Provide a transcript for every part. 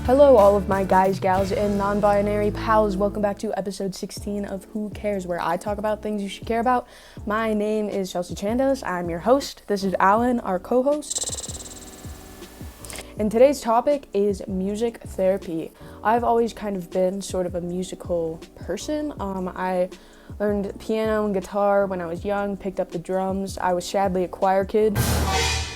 Hello all of my guys, gals, and non-binary pals. Welcome back to episode 16 of Who Cares, where I talk about things you should care about. My name is Chelsea Chandos. I'm your host. This is Alan, our co-host. And today's topic is music therapy. I've always kind of been sort of a musical person. I learned piano and guitar when I was young, picked up the drums. I was sadly a choir kid.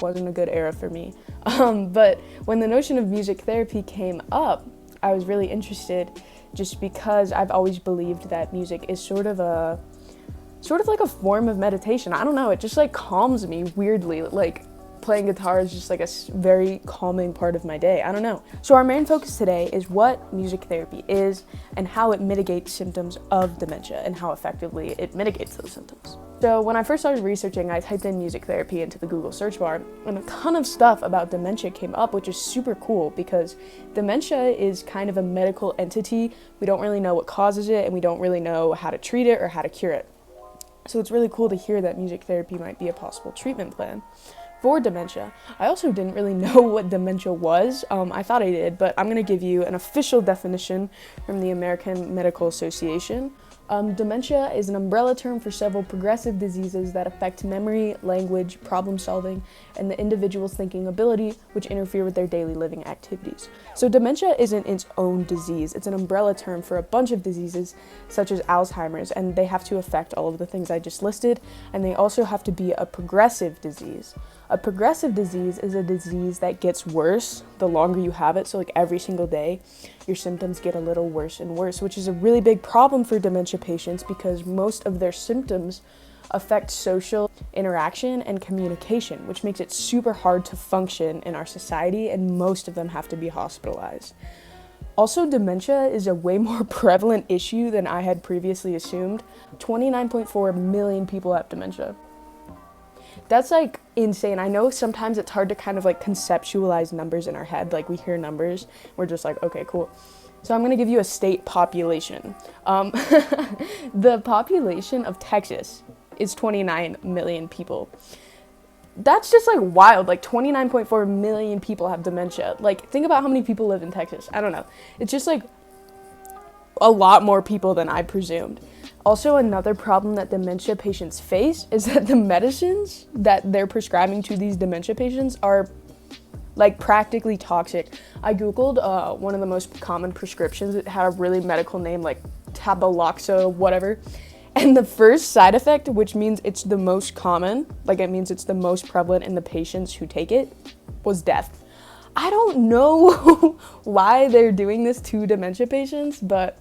Wasn't a good era for me. But when the notion of music therapy came up, I was really interested just because I've always believed that music is sort of like a form of meditation. I don't know, it just like calms me weirdly. Like playing guitar is just like a very calming part of my day. I don't know. So our main focus today is what music therapy is and how it mitigates symptoms of dementia and how effectively it mitigates those symptoms. So when I first started researching, I typed in music therapy into the Google search bar, and a ton of stuff about dementia came up, which is super cool because dementia is kind of a medical entity. We don't really know what causes it, and we don't really know how to treat it or how to cure it. So it's really cool to hear that music therapy might be a possible treatment plan for dementia. I also didn't really know what dementia was. I thought I did, but I'm going to give you an official definition from the American Medical Association. Dementia is an umbrella term for several progressive diseases that affect memory, language, problem solving, and the individual's thinking ability, which interfere with their daily living activities. So dementia isn't its own disease. It's an umbrella term for a bunch of diseases such as Alzheimer's, and they have to affect all of the things I just listed, and they also have to be a progressive disease. A progressive disease is a disease that gets worse the longer you have it. So like every single day, your symptoms get a little worse and worse, which is a really big problem for dementia patients because most of their symptoms affect social interaction and communication, which makes it super hard to function in our society, and most of them have to be hospitalized. Also, dementia is a way more prevalent issue than I had previously assumed. 29.4 million people have dementia. That's like insane. I know sometimes it's hard to kind of like conceptualize numbers in our head. Like we hear numbers, we're just like, okay, cool. So I'm going to give you a state population. The population of Texas is 29 million people. That's just like wild. Like 29.4 million people have dementia. Like think about how many people live in Texas. I don't know. It's just like a lot more people than I presumed. Also, another problem that dementia patients face is that the medicines that they're prescribing to these dementia patients are like practically toxic. I googled one of the most common prescriptions. It had a really medical name like Tabaloxa, whatever. And the first side effect, which means it's the most common, like it means it's the most prevalent in the patients who take it, was death. I don't know why they're doing this to dementia patients, but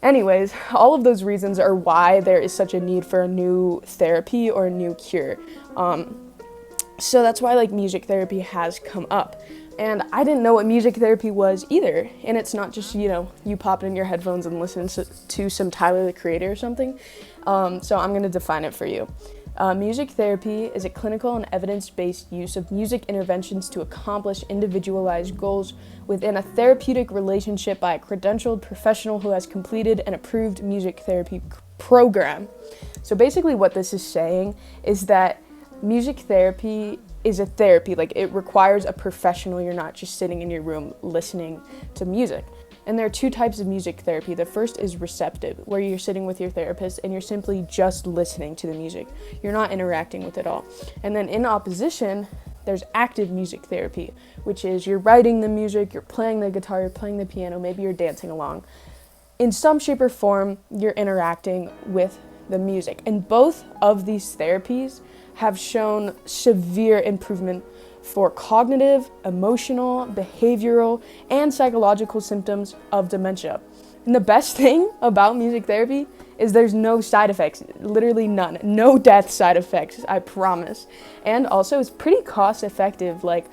anyways, all of those reasons are why there is such a need for a new therapy or a new cure. So that's why like music therapy has come up. And I didn't know what music therapy was either. And it's not just, you pop in your headphones and listen to some Tyler, the Creator or something. So I'm going to define it for you. Music therapy is a clinical and evidence-based use of music interventions to accomplish individualized goals within a therapeutic relationship by a credentialed professional who has completed an approved music therapy program. So basically what this is saying is that music therapy is a therapy. Like it requires a professional. You're not just sitting in your room listening to music. And there are two types of music therapy. The first is receptive, where you're sitting with your therapist and you're simply just listening to the music. You're not interacting with it all. And then in opposition, there's active music therapy, which is you're writing the music, you're playing the guitar, you're playing the piano, maybe you're dancing along. In some shape or form, you're interacting with the music. And both of these therapies have shown severe improvement for cognitive, emotional, behavioral, and psychological symptoms of dementia. And the best thing about music therapy is there's no side effects, literally none. No death side effects, I promise. And also it's pretty cost effective. Like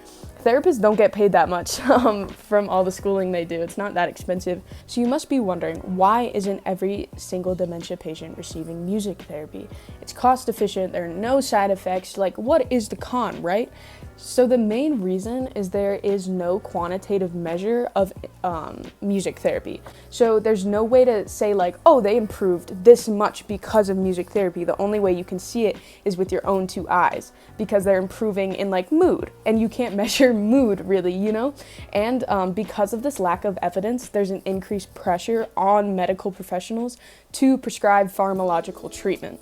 therapists don't get paid that much from all the schooling they do. It's not that expensive. So you must be wondering, why isn't every single dementia patient receiving music therapy? It's cost efficient, there are no side effects. Like what is the con, right? So the main reason is there is no quantitative measure of music therapy. So there's no way to say like, oh, they improved this much because of music therapy. The only way you can see it is with your own two eyes, because they're improving in like mood, and you can't measure mood really, you know? And because of this lack of evidence, there's an increased pressure on medical professionals to prescribe pharmacological treatment.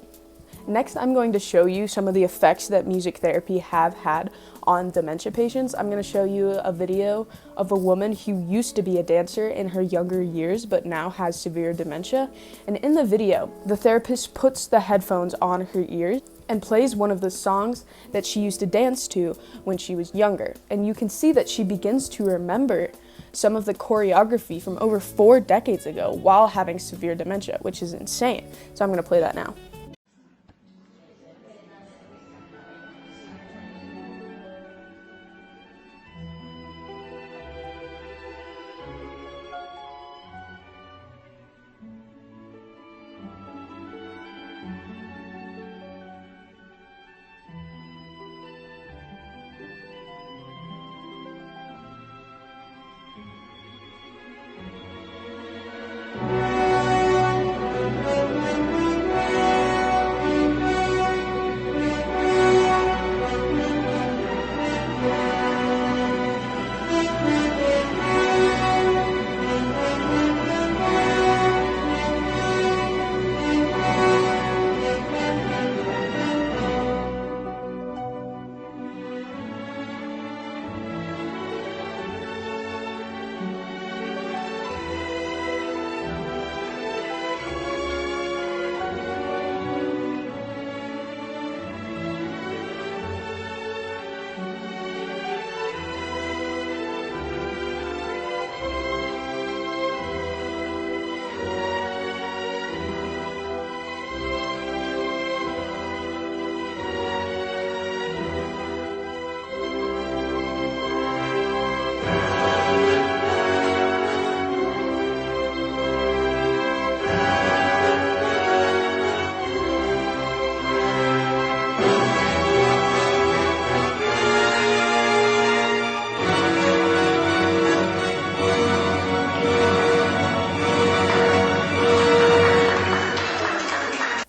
Next, I'm going to show you some of the effects that music therapy have had on dementia patients. I'm going to show you a video of a woman who used to be a dancer in her younger years but now has severe dementia. And in the video, the therapist puts the headphones on her ears and plays one of the songs that she used to dance to when she was younger. And you can see that she begins to remember some of the choreography from over 4 decades ago while having severe dementia, which is insane. So I'm going to play that now.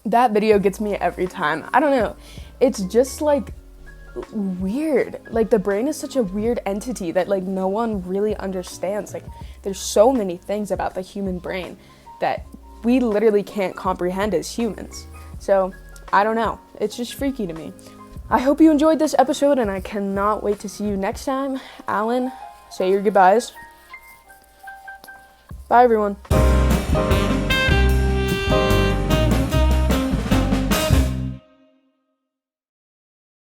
That video gets me every time. I don't know. It's just like weird. Like the brain is such a weird entity that like no one really understands. Like there's so many things about the human brain that we literally can't comprehend as humans. So I don't know. It's just freaky to me. I hope you enjoyed this episode and I cannot wait to see you next time. Alan, say your goodbyes. Bye everyone.